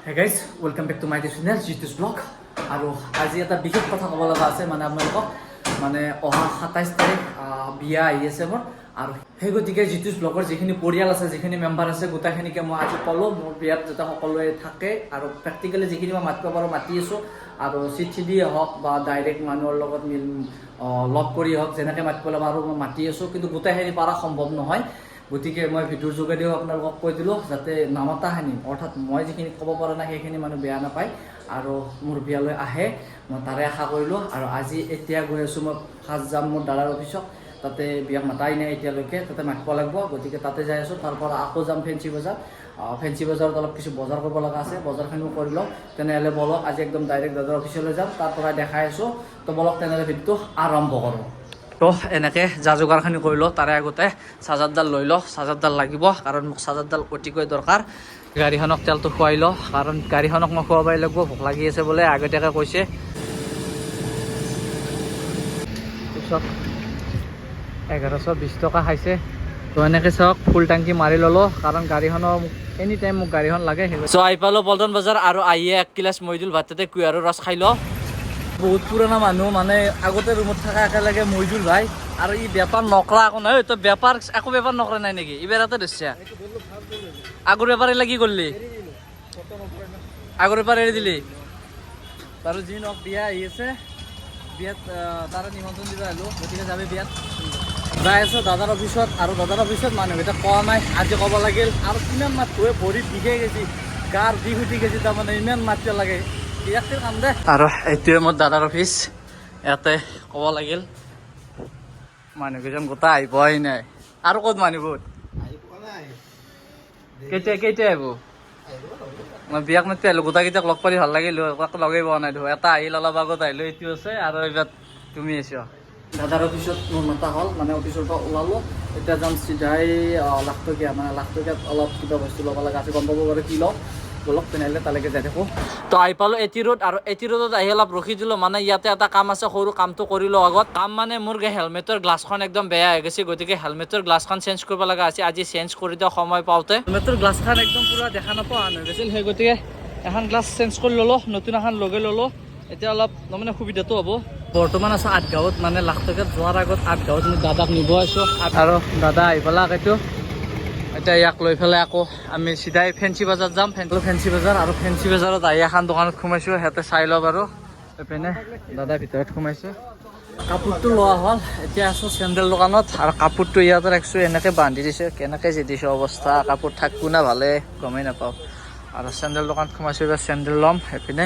Hey guys, welcome back to my channel, Jitus Vlog. আৰু আজি এটা বিশেষ কথা ক'ব লগা আছে মানে আপোনালোকক মানে অহা 27 তাৰিখ বিয়া আহি আছে মোৰ আৰু সেই গতিকে জিতুছ ব্লগৰ যিখিনি পৰিয়াল আছে যিখিনি মেম্বাৰ আছে গোটাখিনিকে মই আজি ক'লো মোৰ বিয়াত যাতে সকলোৱে থাকে আৰু প্ৰেক্টিকেলি যিখিনি মই মাতিব পাৰোঁ মাতি আছোঁ আৰু চিঠি দিয়ে হওক বা ডাইৰেক্ট মানুহৰ লগত লগ কৰি হওক যেনেকৈ মাতিবলৈ পাৰোঁ মই মাতি আছোঁ কিন্তু গোটেইখিনি পাৰা সম্ভৱ নহয় গতিকে মই ভিডিঅ'ৰ যোগেদিও আপোনালোকক কৈ দিলোঁ যাতে নামাতাখিনি অৰ্থাৎ মই যিখিনি ক'ব পৰা নাই সেইখিনি মানুহ বেয়া নাপায় আৰু মোৰ বিয়ালৈ আহে মই তাৰে আশা কৰিলোঁ আৰু আজি এতিয়া গৈ আছোঁ মই ফাৰ্ষ্ট যাম মোৰ দাদাৰ অফিচত তাতে বিয়াক মাতাই নাই এতিয়ালৈকে তাতে মাতিব লাগিব গতিকে তাতে যাই আছোঁ তাৰপৰা আকৌ যাম ফেঞ্চি বজাৰত অলপ কিছু বজাৰ কৰিব লগা আছে বজাৰখিনিও কৰি লওঁ তেনেহ'লে বলক আজি একদম ডাইৰেক্ট দাদাৰ অফিচলৈ যাম তাৰপৰা দেখাই আছোঁ তো বলক তেনেহ'লে ভিডিঅ'টো আৰম্ভ কৰোঁ তো এনেকৈ যা যোগাৰখিনি কৰি লওঁ তাৰে আগতে চাৰ্জাৰডাল লৈ লওঁ চাৰ্জাৰডাল লাগিব কাৰণ মোক চাৰ্জাৰডাল অতিকৈ দৰকাৰ গাড়ীখনক তেলটো খুৱাই লওঁ কাৰণ গাড়ীখনক মই খুৱাবই লাগিব ভোক লাগি আছে বোলে আগতীয়াকৈ কৈছে পিছত 1120 টকা খাইছে তো এনেকৈ চাওক ফুল টেংকি মাৰি ল'লোঁ কাৰণ গাড়ীখনৰ এনি টাইম মোক গাড়ীখন লাগে চ' আহি পালোঁ পল্টন বজাৰ আৰু আহিয়ে 1 গিলাচ মইদুল ভাততে কুঁহিয়াৰৰ ৰস খাই লওঁ বহুত পুৰণা মানুহ মানে আগতে ৰুমত থকা একেলগে মইদুল ভাই আৰু ই বেপাৰ নকৰা একো নহয় তো বেপাৰ একো বেপাৰ নকৰা নাই নেকি এইবাৰ ইয়াতে ধৰিছে আগৰ বেপাৰ লাগি কৰিলি আগৰ বেপাৰ এৰি দিলি বাৰু যি নহওক বিয়া আহি আছে বিয়াত তাৰে নিমন্ত্ৰণ দিব আহিলোঁ গতিকে যাবি বিয়াত যাই আছোঁ দাদাৰ অফিচত আৰু দাদাৰ অফিচত মানুহকেইটা কোৱা নাই আজি ক'ব লাগিল আৰু কিমান মাত ধুৱে ভৰি বিষে গেছি গাৰ বিষ উঠি গেছি তাৰমানে ইমান মাতিব লাগে কাম দে আৰু এইটোৱে মোৰ দাদাৰ অফিচ ইয়াতে ক'ব লাগিল মানুহকেইজন গোটা আহি পোৱাই নাই আৰু ক'ত মানুহ বহুত কেতিয়া আহিব মই বিয়াক মাতি আহিলোঁ গোটাকেইটাক লগ পালি ভাল লাগিল কাক লগেই পোৱা নাই এটা আহিল অলপ আগত আহিলোঁ এইটো আছে আৰু এইবাৰ তুমি আহিছ দাদাৰ অফিচত মোৰ মাতা হ'ল মানে অফিচৰ পৰা ওলালোঁ এতিয়া যাম চিধাই লাখ টকীয়াত অলপ কিবা বস্তু ল'ব লগা আছে গম পাব বাৰু কি লওঁ বলক তেনেহ'লে তালৈকে যাই থাকোঁ তো আহি পালোঁ এটি ৰোড আৰু এটি ৰোডত আহি অলপ ৰখি দিলোঁ মানে ইয়াতে এটা কাম আছে সৰু কামটো কৰিলোঁ আগত কাম মানে মোৰ হেলমেটৰ গ্লাছখন একদম বেয়া হৈ গৈছে গতিকে হেলমেটৰ গ্লাছখন চেঞ্জ কৰিব লগা আছে আজি চেঞ্জ কৰি দিওঁ সময় পাওঁতে হেলমেটৰ গ্লাছখন একদম পূৰা দেখা নোপোৱা হৈ গৈছিল সেই গতিকে এখন গ্লাছ চেঞ্জ কৰি ল'লোঁ নতুন এখন লগে ল'লোঁ এতিয়া অলপ তাৰমানে সুবিধাটো হ'ব বৰ্তমান আছোঁ 8 গাঁৱত মানে লাখ টকাত যোৱাৰ আগত 8 গাঁৱত মই দাদাক নিব আছোঁ আৰু দাদা আহি পেলাক এইটো এতিয়া ইয়াক লৈ পেলাই আকৌ আমি চিধাই ফেঞ্চি বজাৰ যাম ফেঞ্চি বজাৰ আৰু ফেঞ্চি বজাৰত আহি এখন দোকানত সোমাইছোঁ সিহঁতে চাই লওক আৰু এইপিনে দাদা ভিতৰত সোমাইছে কাপোৰটো লোৱা হ'ল এতিয়া আছোঁ চেণ্ডেল দোকানত আৰু কাপোৰটো ইয়াতে ৰাখিছোঁ এনেকৈ বান্ধি দিছে কেনেকৈ যে দিছে অৱস্থা কাপোৰ থাকো না ভালে গমেই নাপাওঁ আৰু চেণ্ডেল দোকানত সোমাইছোঁ এইবাৰ চেণ্ডেল ল'ম সেইপিনে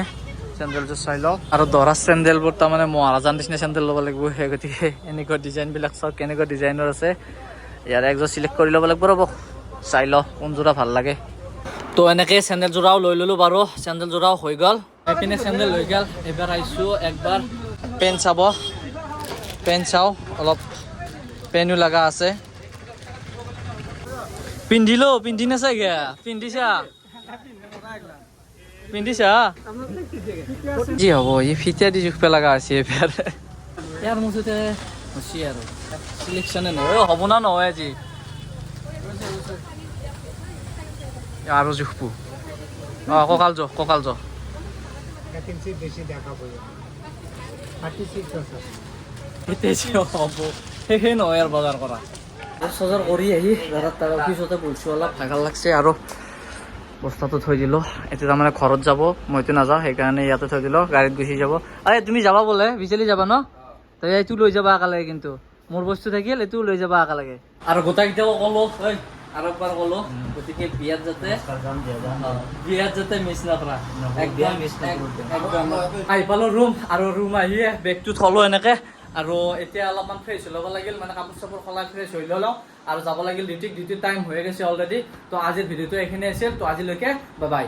চেণ্ডেলটো চাই লওঁ আৰু দৰাৰ চেণ্ডেলবোৰ তাৰমানে মহাৰাজাৰ নিচিনা চেণ্ডেল ল'ব লাগিব সেই গতিকে এনেকুৱা ডিজাইনবিলাক চাওক কেনেকুৱা ডিজাইনৰ আছে ইয়াৰে একযোৰ চিলেক্ট কৰি ল'ব লাগিব ৰ'ব চাই লওঁ কোনযোৰা ভাল লাগে তো এনেকৈ চেণ্ডেল যোৰাও লৈ ল'লোঁ বাৰু চেণ্ডেল যোৰাও হৈ গ'ল এইপিনে চেণ্ডেল হৈ গ'ল এইবাৰ আহিছোঁ একবাৰ পেণ্ট চাওঁ অলপ পেনো লগা আছে পিন্ধি নাচাগে পিন্ধিছা যি হ'ব ই ফিটিয়া দি জোখ লগা আছে এইবাৰ ইয়াৰ মুঠতে হৈছে আৰু চিলেকশ্যনে নহয় হ'ব না নহয় আজি আৰু জোখবোৰ কঁকাল জোখ হ'ব সেই নহয় আৰু বজাৰ কৰা বজাৰ কৰি আহি দাদাৰ তাৰ অফিচতে বহিছোঁ অলপ ভাগৰ লাগছে আৰু বস্তাটো থৈ দিলোঁ এতিয়া তাৰমানে ঘৰত যাব মইতো নাযাওঁ সেইকাৰণে ইয়াতে থৈ দিলোঁ গাড়ীত গুচি যাব আৰে তুমি যাবা বোলে বিচাৰি যাবা ন তই এইটো লৈ যাবা একেলগে কিন্তু মোৰ বস্তু থাকিল এইটো লৈ যাবা একেলগে আৰু গোটাকেইটাও ক'লোঁ আৰু একবাৰ ক'লোঁ গতিকে বিয়াত যাতে মিছ নকৰা একদম আহি পালোঁ ৰুম আৰু ৰুম আহিয়ে বেগটো থলোঁ এনেকৈ আৰু এতিয়া অলপমান ফ্ৰেছ হৈ ল'ব লাগিল মানে কাপোৰ চাপোৰ সলাই ফ্ৰেছ হৈ ল'লোঁ আৰু যাব লাগিল ডিউটিৰ টাইম হৈ গৈছে অলৰেডি তো আজিৰ ভিডিঅ'টো এইখিনি আছিল তো আজিলৈকে বাই বাই